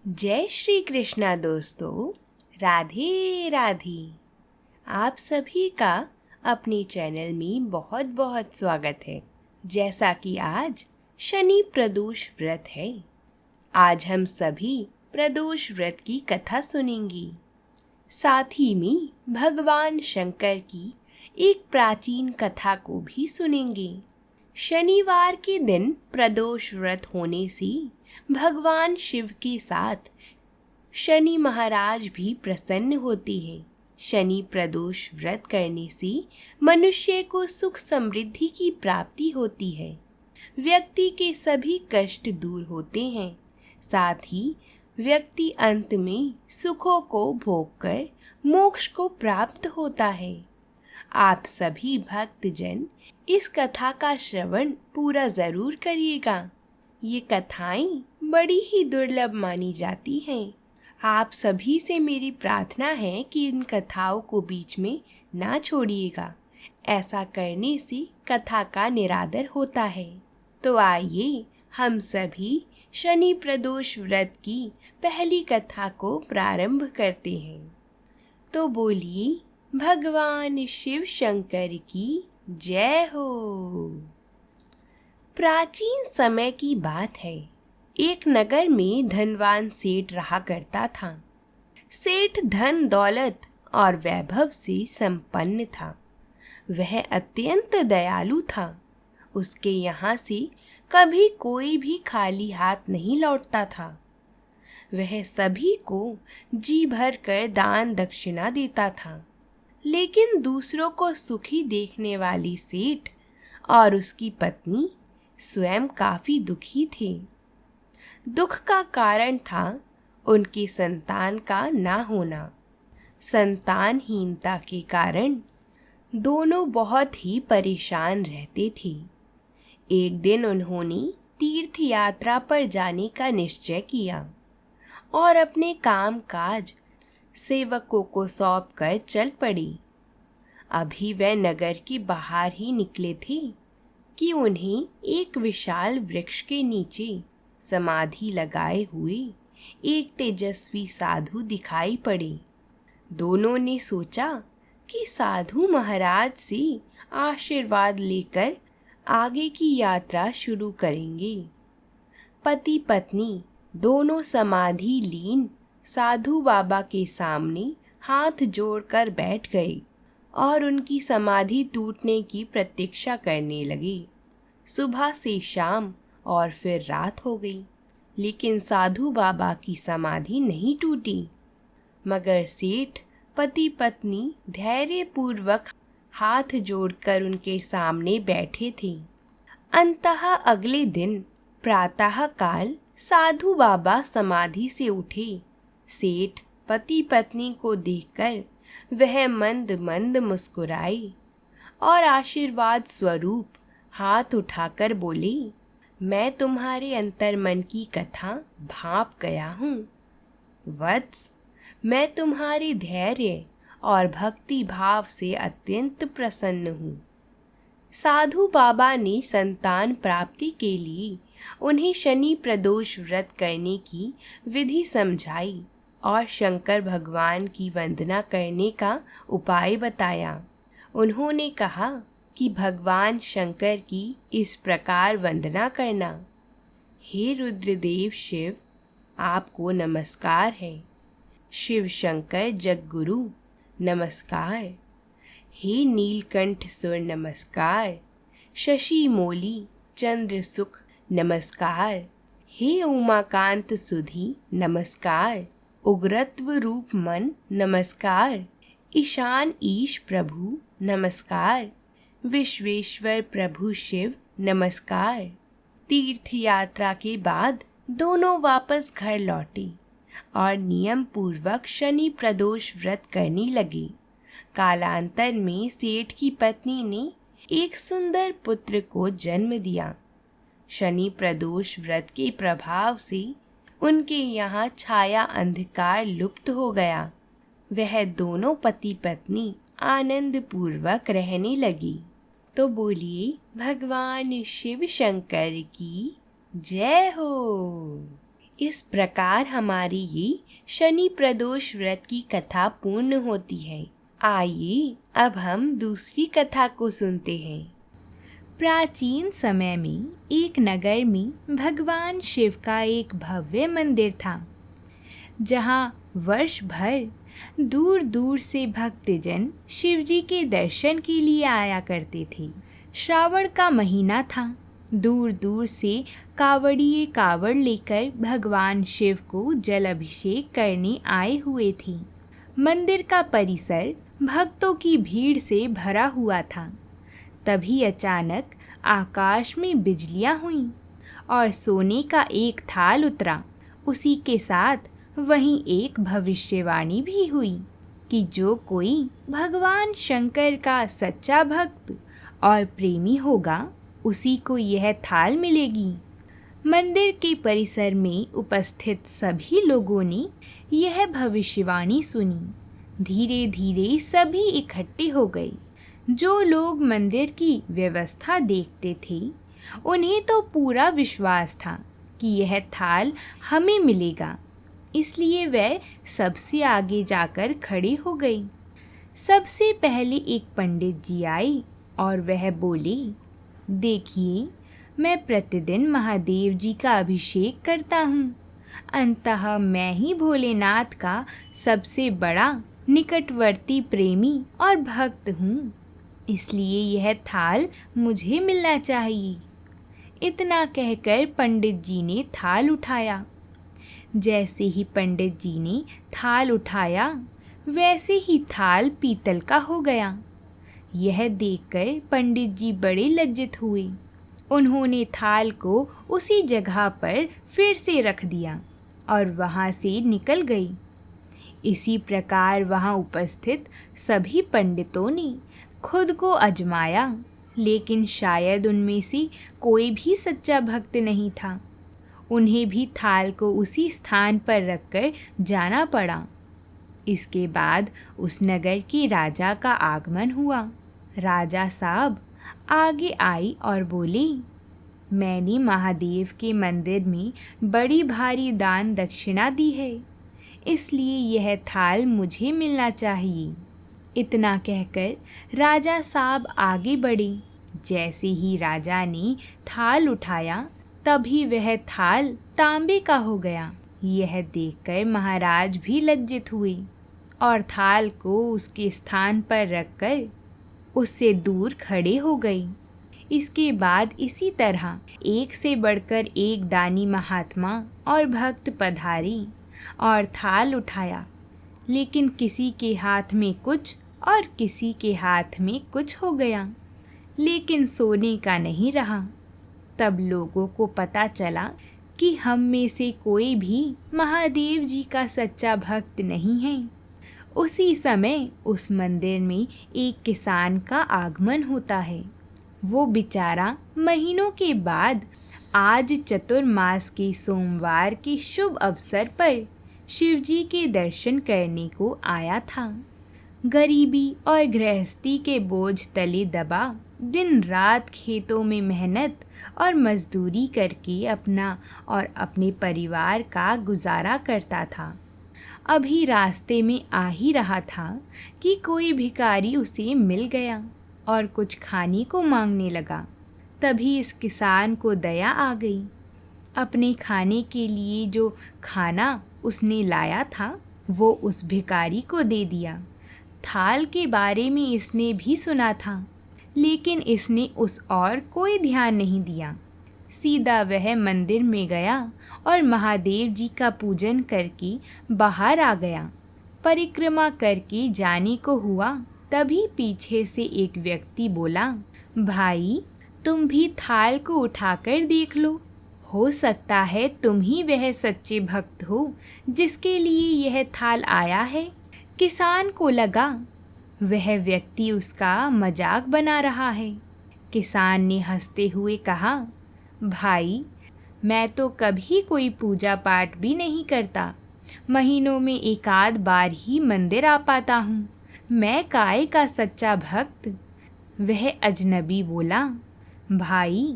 जय श्री कृष्णा दोस्तों। राधे राधे। आप सभी का अपने चैनल में बहुत बहुत स्वागत है। जैसा कि आज शनि प्रदोष व्रत है, आज हम सभी प्रदोष व्रत की कथा सुनेंगे। साथ ही में भगवान शंकर की एक प्राचीन कथा को भी सुनेंगे। शनिवार के दिन प्रदोष व्रत होने से भगवान शिव के साथ शनि महाराज भी प्रसन्न होते हैं। शनि प्रदोष व्रत करने से मनुष्य को सुख समृद्धि की प्राप्ति होती है। व्यक्ति के सभी कष्ट दूर होते हैं। साथ ही व्यक्ति अंत में सुखों को भोगकर मोक्ष को प्राप्त होता है। आप सभी भक्तजन इस कथा का श्रवण पूरा जरूर करिएगा। ये कथाएं बड़ी ही दुर्लभ मानी जाती हैं। आप सभी से मेरी प्रार्थना है कि इन कथाओं को बीच में ना छोड़िएगा। ऐसा करने से कथा का निरादर होता है। तो आइए हम सभी शनि प्रदोष व्रत की पहली कथा को प्रारंभ करते हैं। तो बोलिए भगवान शिव शंकर की जय हो। प्राचीन समय की बात है। एक नगर में धनवान सेठ रहा करता था। सेठ धन दौलत और वैभव से संपन्न था। वह अत्यंत दयालु था। उसके यहाँ से कभी कोई भी खाली हाथ नहीं लौटता था। वह सभी को जी भर कर दान दक्षिणा देता था। लेकिन दूसरों को सुखी देखने वाली सेठ और उसकी पत्नी स्वयं काफी दुखी थे। दुख का कारण था उनकी संतान का ना होना। संतानहीनता के कारण दोनों बहुत ही परेशान रहते थे। एक दिन उन्होंने तीर्थ यात्रा पर जाने का निश्चय किया और अपने काम काज सेवकों को सौंपकर चल पड़ी। अभी वह नगर के बाहर ही निकले थे कि उन्हें एक विशाल वृक्ष के नीचे समाधि लगाए हुए एक तेजस्वी साधु दिखाई पड़े। दोनों ने सोचा कि साधु महाराज से आशीर्वाद लेकर आगे की यात्रा शुरू करेंगे। पति पत्नी दोनों समाधि लीन साधु बाबा के सामने हाथ जोड़कर बैठ गए और उनकी समाधि टूटने की प्रतीक्षा करने लगे। सुबह से शाम और फिर रात हो गई, लेकिन साधु बाबा की समाधि नहीं टूटी। मगर सेठ पति पत्नी धैर्य पूर्वक हाथ जोड़कर उनके सामने बैठे थे। अंततः अगले दिन प्रातः काल साधु बाबा समाधि से उठे। सेठ पति पत्नी को देखकर वह मंद मंद मुस्कुराए और आशीर्वाद स्वरूप हाथ उठाकर बोले, मैं तुम्हारे अंतर्मन की कथा भांप गया हूँ। वत्स, मैं तुम्हारे धैर्य और भक्ति भाव से अत्यंत प्रसन्न हूँ। साधु बाबा ने संतान प्राप्ति के लिए उन्हें शनि प्रदोष व्रत करने की विधि समझाई और शंकर भगवान की वंदना करने का उपाय बताया। उन्होंने कहा कि भगवान शंकर की इस प्रकार वंदना करना। हे रुद्रदेव शिव, आपको नमस्कार है। शिव शंकर जगगुरु नमस्कार। हे नीलकंठ सुर नमस्कार। शशि मोली चंद्र सुख नमस्कार। हे उमाकांत सुधी नमस्कार। उग्रत्व रूप मन नमस्कार। ईशान ईश प्रभु नमस्कार। विश्वेश्वर प्रभु शिव नमस्कार। तीर्थ यात्रा के बाद दोनों वापस घर लौटे और नियम पूर्वक शनि प्रदोष व्रत करने लगे। कालांतर में सेठ की पत्नी ने एक सुंदर पुत्र को जन्म दिया। शनि प्रदोष व्रत के प्रभाव से उनके यहाँ छाया अंधकार लुप्त हो गया। वह दोनों पति पत्नी आनंद पूर्वक रहने लगी। तो बोलिए भगवान शिव शंकर की जय हो। इस प्रकार हमारी ये शनि प्रदोष व्रत की कथा पूर्ण होती है। आइए अब हम दूसरी कथा को सुनते हैं। प्राचीन समय में एक नगर में भगवान शिव का एक भव्य मंदिर था, जहाँ वर्ष भर दूर दूर से भक्तजन शिव जी के दर्शन के लिए आया करते थे। श्रावण का महीना था। दूर दूर से कावड़िए कावड़ लेकर भगवान शिव को जल अभिषेक करने आए हुए थे। मंदिर का परिसर भक्तों की भीड़ से भरा हुआ था। तभी अचानक आकाश में बिजलियां हुईं और सोने का एक थाल उतरा। उसी के साथ वहीं एक भविष्यवाणी भी हुई कि जो कोई भगवान शंकर का सच्चा भक्त और प्रेमी होगा, उसी को यह थाल मिलेगी। मंदिर के परिसर में उपस्थित सभी लोगों ने यह भविष्यवाणी सुनी। धीरे धीरे सभी इकट्ठे हो गए। जो लोग मंदिर की व्यवस्था देखते थे, उन्हें तो पूरा विश्वास था कि यह थाल हमें मिलेगा, इसलिए वह सबसे आगे जाकर खड़े हो गए। सबसे पहले एक पंडित जी आए और वह बोले, देखिए, मैं प्रतिदिन महादेव जी का अभिषेक करता हूँ। अंततः मैं ही भोलेनाथ का सबसे बड़ा निकटवर्ती प्रेमी और भक्त हूँ, इसलिए यह थाल मुझे मिलना चाहिए। इतना कहकर पंडित जी ने थाल उठाया। जैसे ही पंडित जी ने थाल उठाया, वैसे ही थाल पीतल का हो गया। यह देखकर पंडित जी बड़े लज्जित हुए। उन्होंने थाल को उसी जगह पर फिर से रख दिया और वहाँ से निकल गई। इसी प्रकार वहाँ उपस्थित सभी पंडितों ने खुद को आजमाया, लेकिन शायद उनमें से कोई भी सच्चा भक्त नहीं था। उन्हें भी थाल को उसी स्थान पर रखकर जाना पड़ा। इसके बाद उस नगर के राजा का आगमन हुआ। राजा साहब आगे आई और बोली, मैंने महादेव के मंदिर में बड़ी भारी दान दक्षिणा दी है, इसलिए यह थाल मुझे मिलना चाहिए। इतना कहकर राजा साहब आगे बढ़े। जैसे ही राजा ने थाल उठाया, तभी वह थाल तांबे का हो गया। यह देखकर महाराज भी लज्जित हुए और थाल को उसके स्थान पर रखकर उससे दूर खड़े हो गए। इसके बाद इसी तरह एक से बढ़कर एक दानी महात्मा और भक्त पधारे और थाल उठाया, लेकिन किसी के हाथ में कुछ और किसी के हाथ में कुछ हो गया, लेकिन सोने का नहीं रहा। तब लोगों को पता चला कि हम में से कोई भी महादेव जी का सच्चा भक्त नहीं है। उसी समय उस मंदिर में एक किसान का आगमन होता है। वो बेचारा महीनों के बाद आज चतुर्मास के सोमवार के शुभ अवसर पर शिवजी के दर्शन करने को आया था। गरीबी और गृहस्थी के बोझ तले दबा दिन रात खेतों में मेहनत और मजदूरी करके अपना और अपने परिवार का गुजारा करता था। अभी रास्ते में आ ही रहा था कि कोई भिखारी उसे मिल गया और कुछ खाने को मांगने लगा। तभी इस किसान को दया आ गई। अपने खाने के लिए जो खाना उसने लाया था, वो उस भिखारी को दे दिया। थाल के बारे में इसने भी सुना था, लेकिन इसने उस और कोई ध्यान नहीं दिया। सीधा वह मंदिर में गया और महादेव जी का पूजन करके बाहर आ गया। परिक्रमा करके जाने को हुआ, तभी पीछे से एक व्यक्ति बोला, भाई, तुम भी थाल को उठाकर देख लो, हो सकता है तुम ही वह सच्चे भक्त हो जिसके लिए यह थाल आया है। किसान को लगा वह व्यक्ति उसका मजाक बना रहा है। किसान ने हंसते हुए कहा, भाई, मैं तो कभी कोई पूजा पाठ भी नहीं करता। महीनों में एक आध बार ही मंदिर आ पाता हूँ। मैं काय का सच्चा भक्त। वह अजनबी बोला, भाई,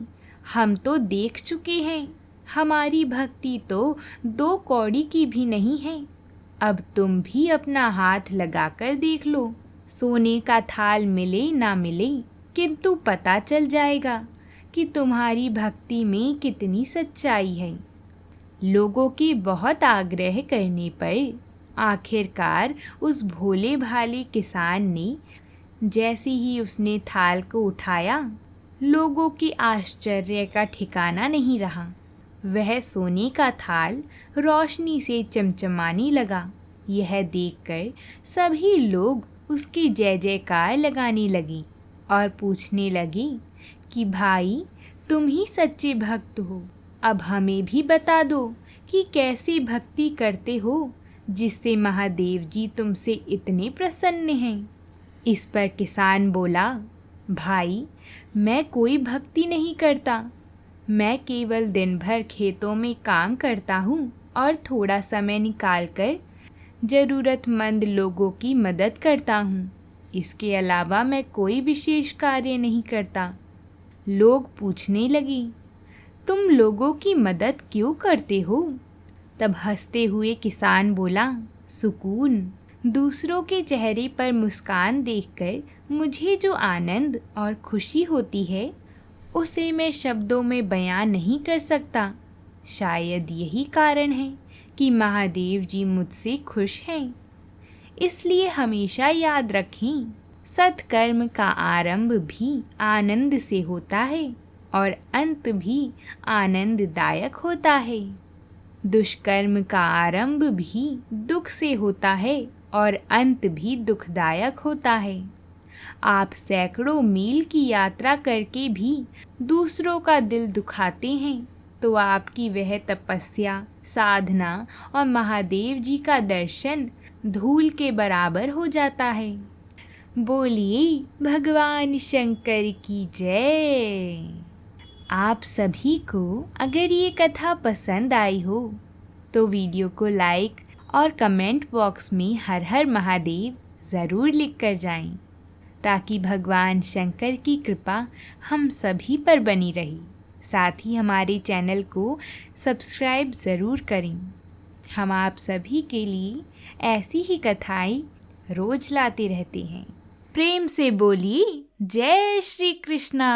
हम तो देख चुके हैं। हमारी भक्ति तो 2 कौड़ी की भी नहीं है। अब तुम भी अपना हाथ लगाकर देख लो। सोने का थाल मिले ना मिले, किंतु पता चल जाएगा कि तुम्हारी भक्ति में कितनी सच्चाई है। लोगों के बहुत आग्रह करने पर आखिरकार उस भोले भाले किसान ने जैसे ही उसने थाल को उठाया, लोगों के आश्चर्य का ठिकाना नहीं रहा। वह सोने का थाल रोशनी से चमचमाने लगा। यह देखकर सभी लोग उसकी जय जयकार लगाने लगे और पूछने लगे कि भाई, तुम ही सच्चे भक्त हो। अब हमें भी बता दो कि कैसे भक्ति करते हो जिससे महादेव जी तुमसे इतने प्रसन्न हैं। इस पर किसान बोला, भाई, मैं कोई भक्ति नहीं करता। मैं केवल दिन भर खेतों में काम करता हूँ और थोड़ा समय निकालकर ज़रूरतमंद लोगों की मदद करता हूँ। इसके अलावा मैं कोई विशेष कार्य नहीं करता। लोग पूछने लगे, तुम लोगों की मदद क्यों करते हो? तब हंसते हुए किसान बोला, सुकून। दूसरों के चेहरे पर मुस्कान देखकर मुझे जो आनंद और खुशी होती है, उसे मैं शब्दों में बयां नहीं कर सकता। शायद यही कारण है कि महादेव जी मुझसे खुश हैं। इसलिए हमेशा याद रखें, सत्कर्म का आरंभ भी आनंद से होता है और अंत भी आनंददायक होता है। दुष्कर्म का आरंभ भी दुख से होता है और अंत भी दुखदायक होता है। आप सैकड़ों मील की यात्रा करके भी दूसरों का दिल दुखाते हैं तो आपकी वह तपस्या, साधना और महादेव जी का दर्शन धूल के बराबर हो जाता है। बोलिए भगवान शंकर की जय। आप सभी को अगर ये कथा पसंद आई हो तो वीडियो को लाइक और कमेंट बॉक्स में हर हर महादेव ज़रूर लिख कर जाएं, ताकि भगवान शंकर की कृपा हम सभी पर बनी रहे। साथ ही हमारे चैनल को सब्सक्राइब ज़रूर करें। हम आप सभी के लिए ऐसी ही कथाएं रोज़ लाते रहते हैं। प्रेम से बोलिए जय श्री कृष्णा।